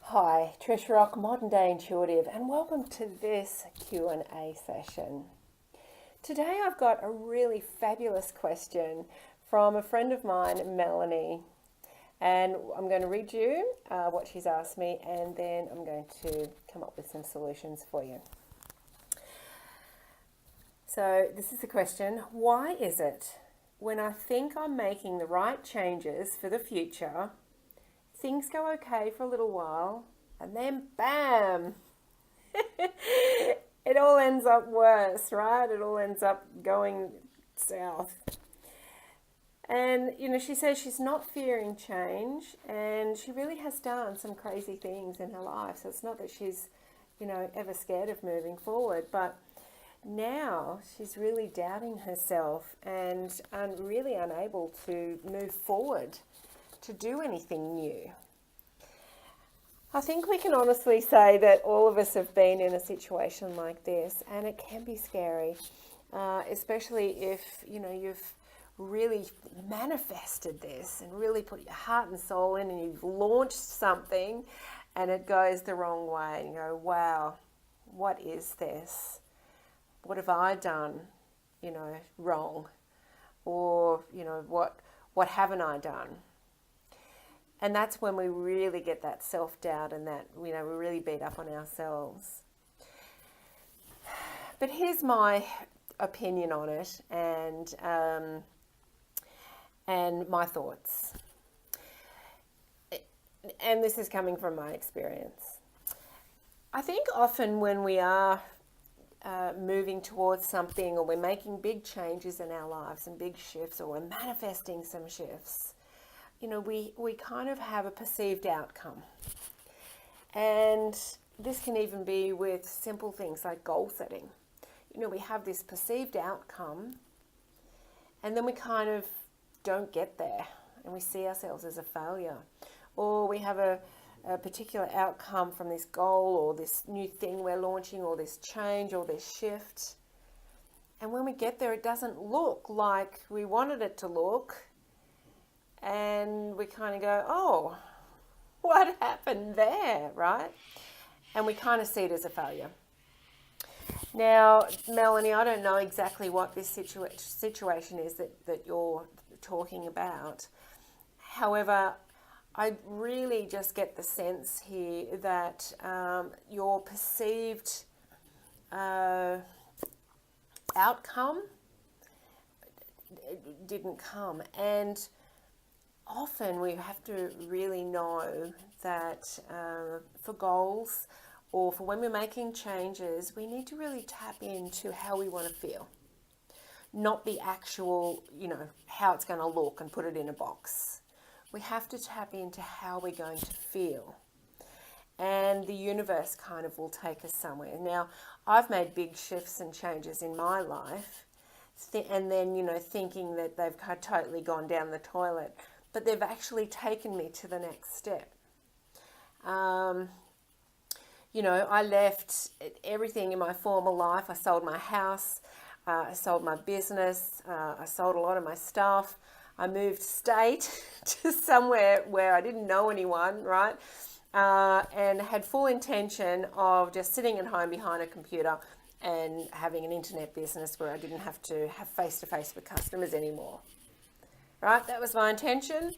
Hi, Trish Rock, Modern Day Intuitive, and welcome to this Q&A session. Today I've got a really fabulous question from a friend of mine, Melanie, and I'm going to read you what she's asked me, and then I'm going to come up with some solutions for you. So this is the question: why is it when I think I'm making the right changes for the future, things go okay for a little while, and then bam, it all ends up worse, right? It all ends up going south. And, she says she's not fearing change, and she really has done some crazy things in her life. So it's not that she's, ever scared of moving forward, but now she's really doubting herself and really unable to move forward to do anything new. I think we can honestly say that all of us have been in a situation like this, and it can be scary, especially if you've really manifested this and really put your heart and soul in, and you've launched something and it goes the wrong way, and you go, wow, what is this? What have I done, wrong? Or, what haven't I done? And that's when we really get that self-doubt, and that, we really beat up on ourselves. But here's my opinion on it, and my thoughts. And this is coming from my experience. I think often when we are moving towards something, or we're making big changes in our lives and big shifts, or we're manifesting some shifts, we kind of have a perceived outcome. And this can even be with simple things like goal setting. We have this perceived outcome, and then we kind of don't get there, and we see ourselves as a failure. Or we have a particular outcome from this goal, or this new thing we're launching, or this change, or this shift. And when we get there, it doesn't look like we wanted it to look. And we kind of go, oh, what happened there, right? And we kind of see it as a failure. Now, Melanie, I don't know exactly what this situation is that you're talking about. However, I really just get the sense here that your perceived outcome didn't come. And often we have to really know that for goals, or for when we're making changes, we need to really tap into how we want to feel. Not the actual, how it's going to look and put it in a box. We have to tap into how we're going to feel. And the universe kind of will take us somewhere. Now, I've made big shifts and changes in my life, and then, thinking that they've totally gone down the toilet, but they've actually taken me to the next step. I left everything in my former life. I sold my house, I sold my business, I sold a lot of my stuff. I moved state to somewhere where I didn't know anyone, right? And had full intention of just sitting at home behind a computer and having an internet business where I didn't have to have face-to-face with customers anymore. Right? That was my intention.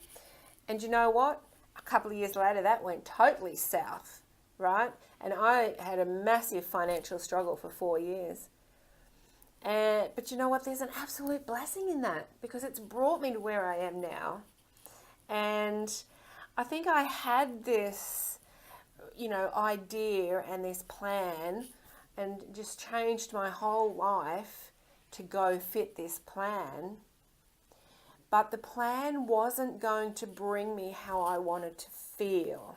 And you know what? A couple of years later, that went totally south, right? And I had a massive financial struggle for 4 years. But you know what? There's an absolute blessing in that, because it's brought me to where I am now. And I think I had this, idea and this plan, and just changed my whole life to go fit this plan. But the plan wasn't going to bring me how I wanted to feel.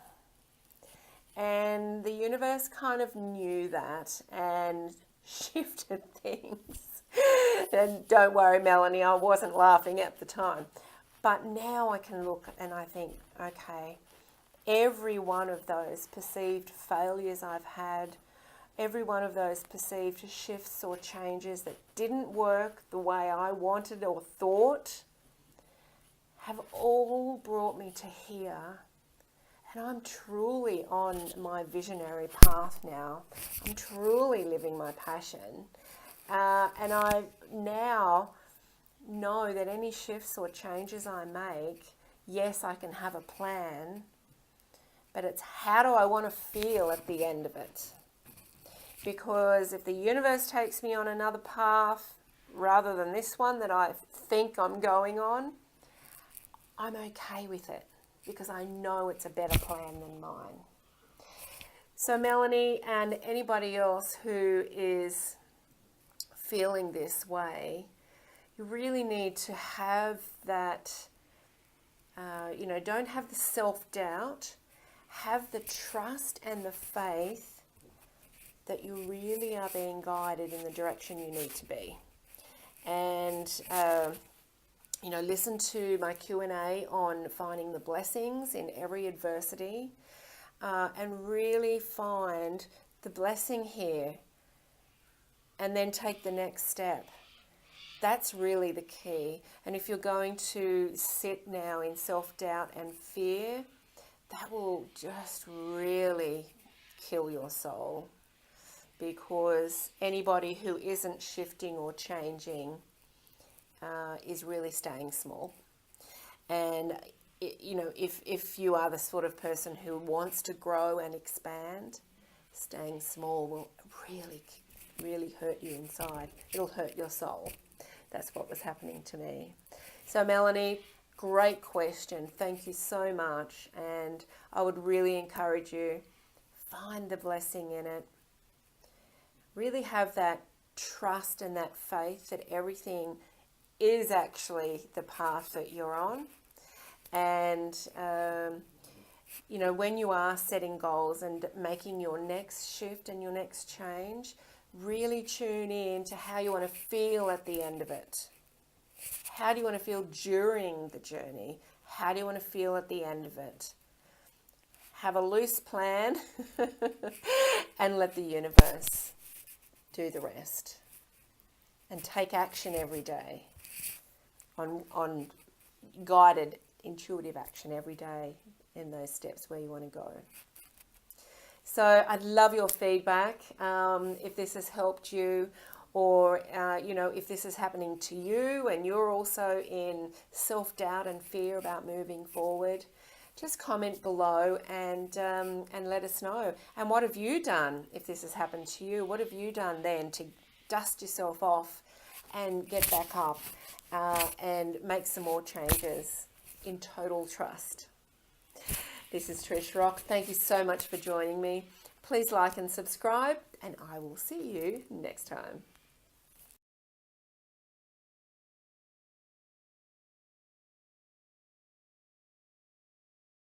And the universe kind of knew that and shifted things. And don't worry, Melanie, I wasn't laughing at the time. But now I can look and I think, okay, every one of those perceived failures I've had, every one of those perceived shifts or changes that didn't work the way I wanted or thought, have all brought me to here And I'm truly on my visionary path now. I'm truly living my passion. And I now know that any shifts or changes I make, yes, I can have a plan, but it's how do I want to feel at the end of it? Because if the universe takes me on another path rather than this one that I think I'm going on, I'm okay with it because I know it's a better plan than mine. So Melanie and anybody else who is feeling this way, you really need to have that, don't have the self-doubt, have the trust and the faith that you really are being guided in the direction you need to be. And, listen to my Q&A on finding the blessings in every adversity, and really find the blessing here and then take the next step. That's really the key. And if you're going to sit now in self-doubt and fear, that will just really kill your soul, because anybody who isn't shifting or changing is really staying small. And if you are the sort of person who wants to grow and expand, staying small will really hurt you inside. It'll hurt your soul. That's what was happening to me. So Melanie, great question. Thank you so much. And I would really encourage you, find the blessing in it. Really have that trust and that faith that everything is actually the path that you're on. And, when you are setting goals and making your next shift and your next change, really tune in to how you want to feel at the end of it. How do you want to feel during the journey? How do you want to feel at the end of it? Have a loose plan and let the universe do the rest. And take action every day on guided, intuitive action every day in those steps where you want to go. So I'd love your feedback if this has helped you, or if this is happening to you and you're also in self-doubt and fear about moving forward. Just comment below and let us know. And what have you done if this has happened to you? What have you done then to dust yourself off and get back up and make some more changes in total trust? This is Trish Rock. Thank you so much for joining me. Please like and subscribe, and I will see you next time.